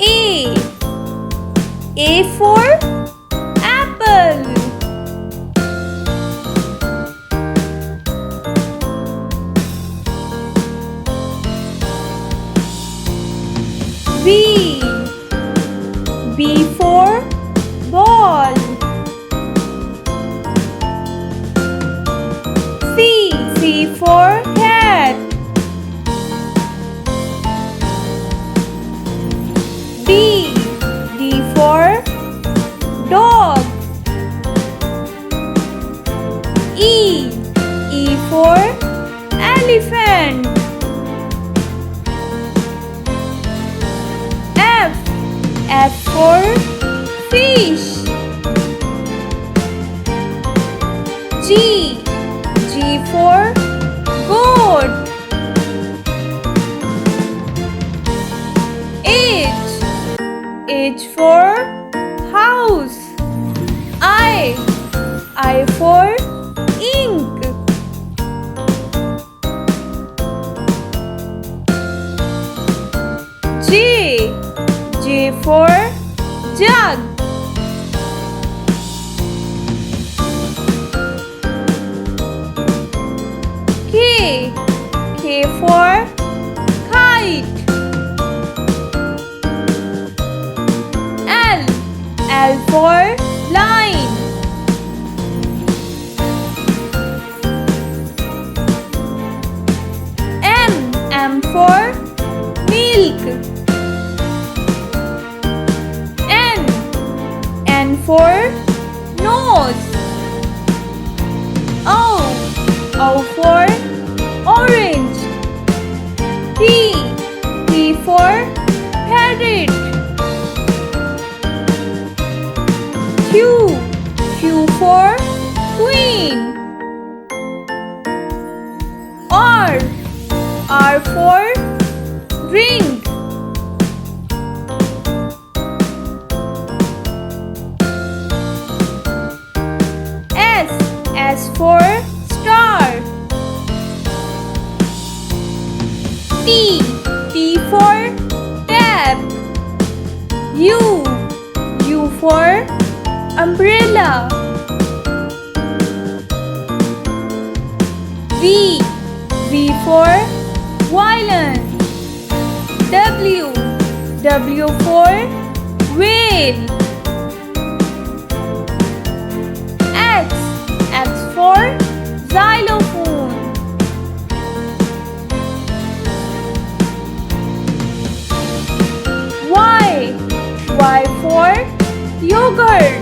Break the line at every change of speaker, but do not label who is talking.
A. A for apple. B. B for ball. C. C for cat. D. D for dog. E. E for elephant. F. F for fish. G. G for goat. H. H for house. I. I for ink. J. J for jug. K. K for kite. L. L for line. M. M for milk. N. N for nose. O. O for orange. P. P for parrot. Q. Q for queen. R. R for ring. S. S for star. T. T for tab. U. U for umbrella. V. V for violin. W. W for whale. X. X for xylophone. Y. Y for yogurt.